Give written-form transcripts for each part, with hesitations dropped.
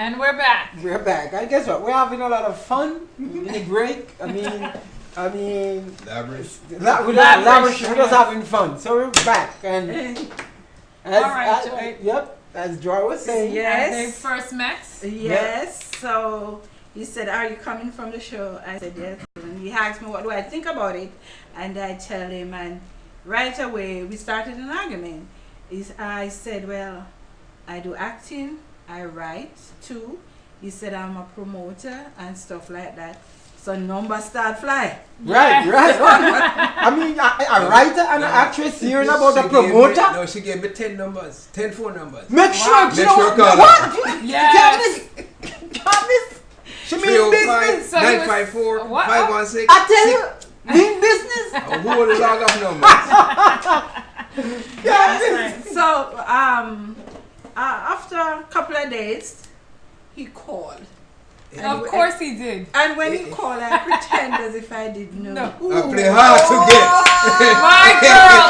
And we're back. We're back. And guess what? We're having a lot of fun in the break. Lavish. We're just having fun. So we're back. And as Joy was saying. Yes. They first met. Yes. Yep. So he said, "Are you coming from the show?" I said, "Yes." And he asked me, "What do I think about it?" And I tell him, and right away we started an argument. I said, "Well, I do acting, I write too." He said, "I'm a promoter and stuff like that." So numbers start flying. Right. I mean, a writer and an actress hearing about a promoter. She gave me 10 numbers, 10 phone numbers. Make sure, Make sure call what? Yes. She mean business. 954 516. I tell you, mean business. A whole log of numbers. So after a couple of days, he called. Of course he did. And when he called, I pretend as if I didn't know. I play hard to get. My girl.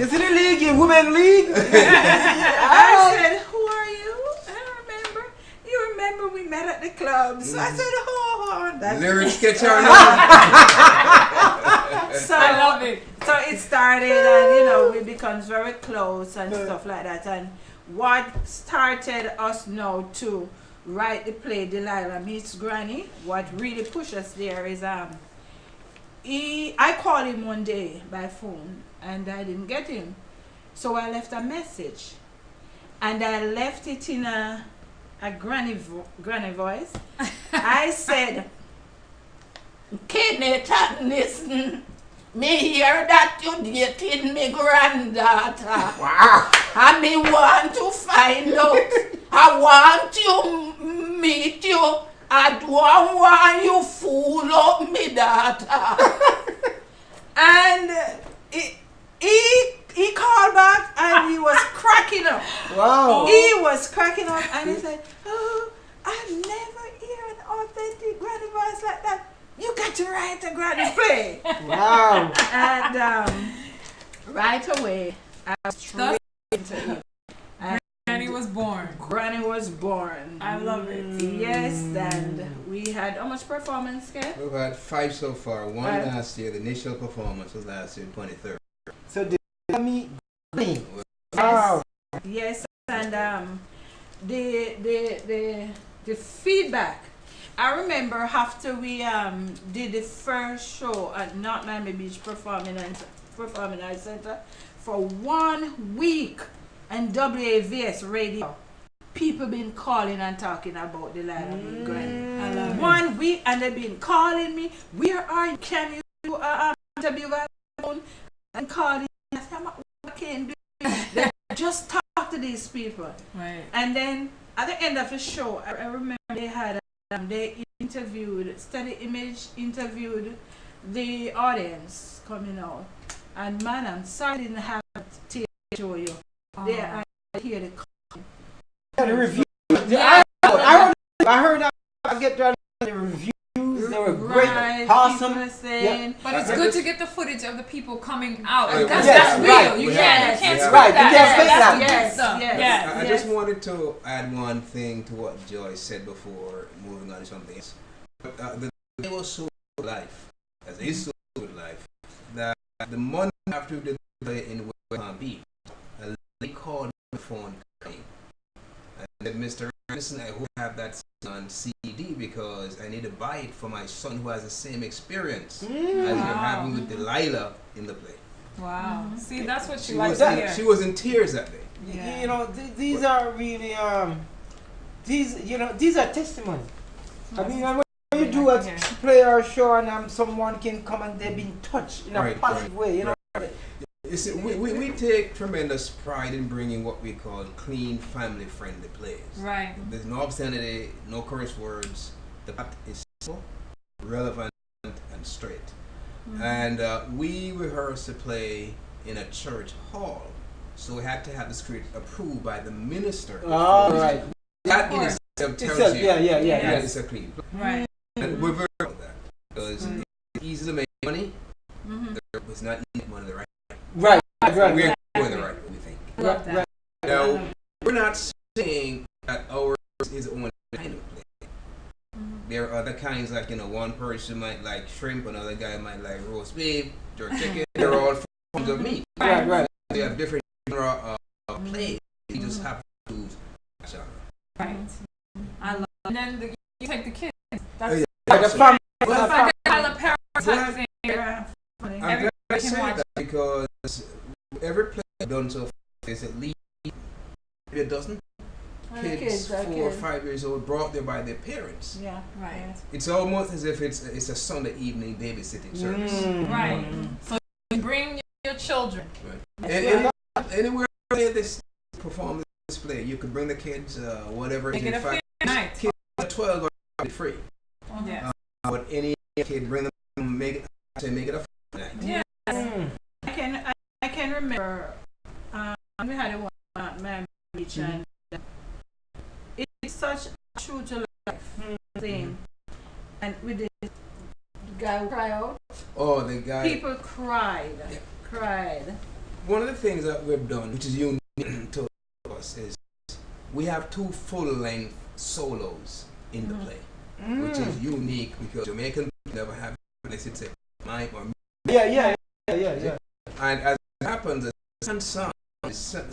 Is it a league, a women league? I said, "Who are you?" I remember. You remember we met at the club. So I said, "Oh, that's Lyrics get your So I love it. So it started, and we become very close and stuff like that. And what started us now to write the play Delilah Meets Granny, what really pushed us there is I called him one day by phone and I didn't get him. So I left a message. And I left it in a granny voice. I said, "Kenneth, listen. Me hear that you dating me granddaughter. Wow. And me want to find out. I want you meet you. I don't want you fool up me daughter." And he called back and he was cracking up. Wow. He was cracking up and he said, "Oh, I've never heard an authentic granny voice like that. You got to write a granny play." Wow. And right away, I was straight into it. Granny was born. Granny was born. I love it. Yes, and we had how much performance, Kev? We've had 5 so far. One last year. The initial performance was last year, 23rd. So wow. Yes, and the feedback. I remember after we did the first show at North Miami Beach Performing Arts Center for 1 week and WAVS radio, people been calling and talking about Delilah Meets Granny. I love 1 week and they've been calling me. "Where are you? Can you interview my phone?" And calling. I said, "What can do?" They just talk to these people. Right. And then at the end of the show, I remember they had Steady Image interviewed the audience coming out. And man, I'm sorry I didn't have to show you. I hear the review. Yeah. I heard that. I get the reviews. They were great, awesome. Saying, But it's good to get the footage of the people coming out. Yeah, That's real. right. You Yes. can't Yes. script Right. that. You can't fake That's that. the good stuff. Yes. I just wanted to add one thing to what Joy said before moving on to something else. The play was so good life, as it is so good life, that the month after we did the play in West Palm Beach, a lady called my phone crying. And said, "Mr. Anderson, I hope I have that on CD because I need to buy it for my son who has the same experience as you're having with Delilah in the play." Wow. See, that's what She likes was, to hear. she was in tears that day. Yeah. These are really these are testimonies. I mean, when you do a play or show and someone can come and they've been touched in a positive way, You see, we take tremendous pride in bringing what we call clean, family-friendly plays. Right. There's no obscenity, no curse words. The plot is simple, relevant, and straight. And we rehearsed a play in a church hall, so we had to have the script approved by the minister. Oh, right. That in itself tells you that it's a clean play. Right. And we're very proud of that because it's easy to make money. It's not easy to make money the right way. Right. We're going the right way, we think. Love that. Now, we're not saying that ours is only kind of play. There are other kinds, like, one person might like shrimp, another guy might like roast beef, jerk chicken. They're all forms of meat. Right. They have different genre of play. You just have to genre. Right. I love And then you take the kids. That's The family. it's like a Tyler Perry type thing. it. I'm glad I say that because every play I've done so far is at least a dozen kids 4 or 5 years old brought there by their parents. Yeah. Right. It's almost as if it's a Sunday evening babysitting service. Right. So you bring your children. Right. And anywhere this perform this play, you could bring the kids, whatever. They get a free night. Kids at 12 are free. Yeah. But any kid, bring them, make it a free night. Yeah. I can remember we had a one at Miami Beach, and it's such a true to life thing. And with the guy who cried out, Oh, the guy. people cried. One of the things that we've done, which is unique to us, is we have 2 full-length solos in the play, which is unique because Jamaican people never have unless it's a mime or Yeah. And as it happens, the second song is sung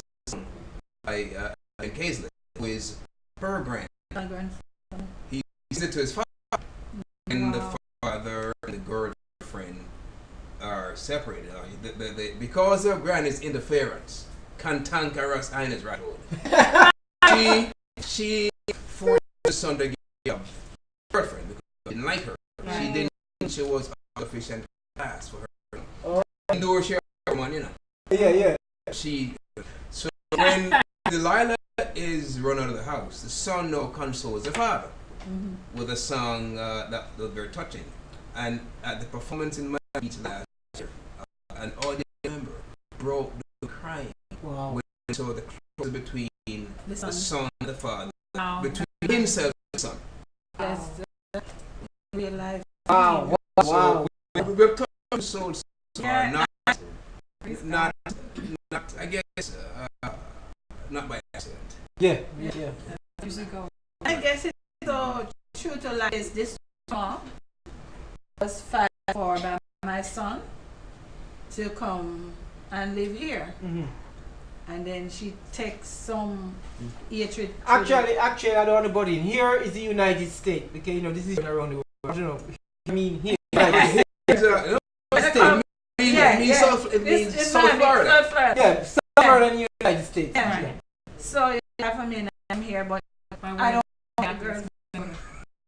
by Kaisley, who is her grand. He said to his father, and the father and the girlfriend are separated. Because their grand is interference, cantankerous eines right hold. She forced the son to get a girlfriend because he didn't like her. Right. She didn't think she was sufficient class for her. Indoor share money, Yeah. So when Delilah is run out of the house, the son now consoles the father with a song that they're touching. And at the performance in my beach last year, an audience member broke the crying. Wow. So the close between the son and the father, Wow. between himself and the son. That's real life. Wow. We've touched souls so far, Yeah. not I guess not by accident. Yeah. Usually go. I guess it's so true to life. Is this song was fight for by my son to come and live here, and then she takes some hatred. Actually, I don't want to body in. Here is the United States because this is around the world. I don't know. I mean here. It means South Florida. Yeah, somewhere in the United States. Yeah. So yeah, for me, I'm here, but I don't have a girlfriend.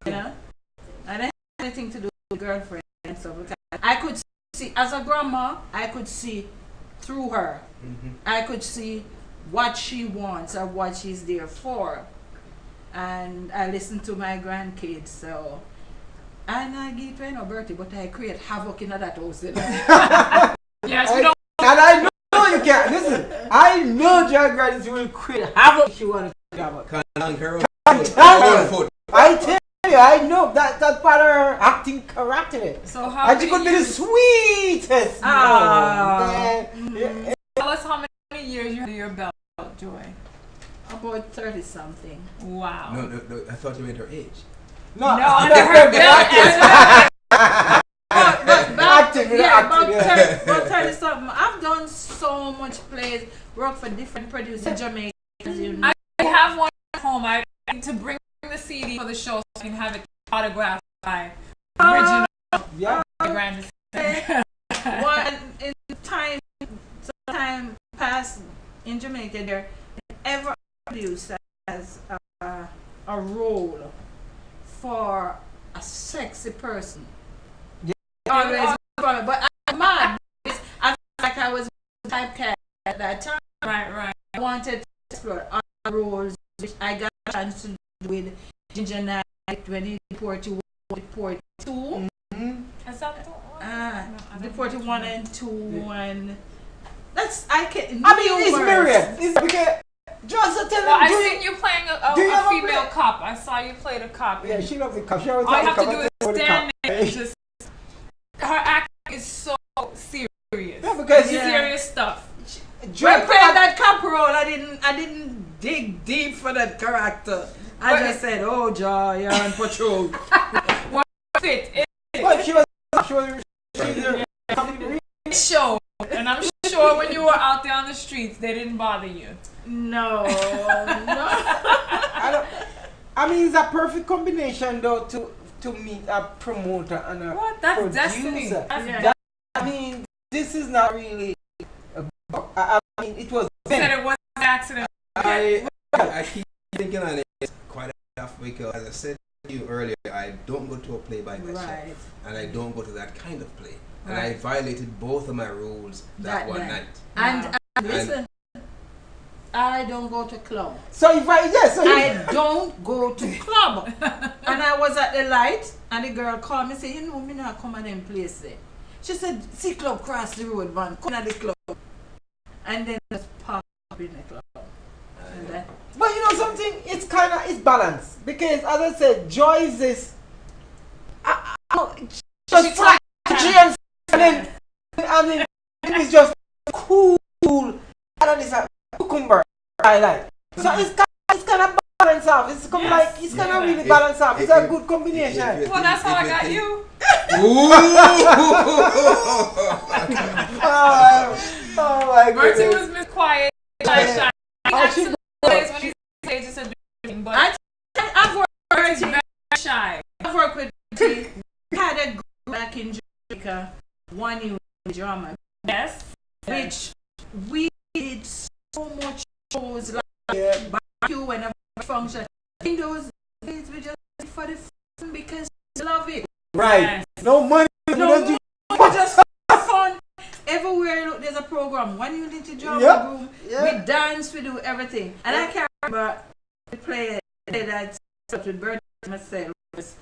I don't have anything to do with girlfriend and stuff. Because I could see, as a grandma, I could see through her. I could see what she wants or what she's there for. And I listen to my grandkids, so and I give her no birthday, but I create havoc in that house. Yes, we don't. And I know you can't. Listen, I know John Grant will create havoc if you want to have a I tell you, I know that part of her acting character. So how And she could be the sweetest. Tell us how many years you had your belt, Joy. About 30 something. Wow. No, I thought you meant her age. No, under her belt. About 30 something. I've done so much plays, worked for different producers in Jamaica. I have one at home. I need to bring the CD for the show so I can have it autographed by original grand. One in time past in Jamaica, there ever produced as a role for a sexy person. Always, but I'm mad. I feel like I was typecast at that time. Right. I wanted to explore other roles, which I got a chance to do with Ginger Knight when he deported 42. Is that the one? Deported 1 and 2, and that's it's Miriam. It's because Johnson tell Well, I him. seen you playing a female cop. I saw you play the cop. Yeah, she loves the cop. She always All you loves have the to cop. do is stand there and just. Her acting is so serious. Yeah, because it's serious stuff. When I played that cop role, I didn't dig deep for that character. I just said, oh, Joy, you're on patrol. What fit? Well, she was Show. And I'm sure when you were out there on the streets, they didn't bother you. No. I mean, it's a perfect combination, though, to meet a promoter and a That's producer. destiny. I mean, this is not really. I mean, it was. Said it was an accident. I keep thinking on it quite enough because, as I said to you earlier, I don't go to a play by myself, and I don't go to that kind of play, and I violated both of my rules that one night. And listen, I don't go to club. So if I don't go to club. And I was at the light, and the girl called me and said, you know, me not come at them place there. She said, see club cross the road, man. Come at the club. And then just pop up in the club. But you know something, it's balanced because as I said, Joy is this just flashy and then I mean it's just cool and it's a cucumber I like. So it's kind of balanced out. It's kind of really balanced out. It's a good combination. Well, that's how I got you. Oh my goodness. Bertie was Miss Quiet, shy. When he says it's a dream, but I've worked Bertie's very shy. I've worked with Bertie. We had a group back in Jamaica, one year in drama. Yes. Which we did so much shows like barbecue and a function. In those days we just did for the fun because we love it. Right. Yes. No money. No, just fun. Everywhere look, there's a program. One unit to drama room. We dance, we do everything. And I can't remember the play that with Bertie myself was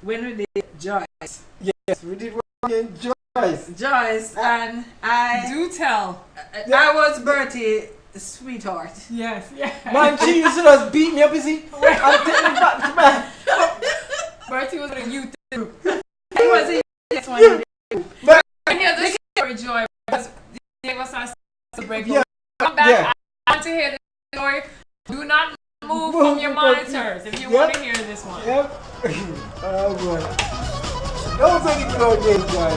when we did Joyce. Yes, we did one in Joyce. Joyce and I Do tell. I was Bertie sweetheart. Yes, Man, she used to just beat me up, you see? I'll take me back to back. Bertie was in a youth group. He was in this one. But And hear the story, Joy, because they gave us a break. Come back. I want to hear the story. Do not move from your monitors if you want to hear this one. Yep. Oh boy. Don't take it to no game, Joy.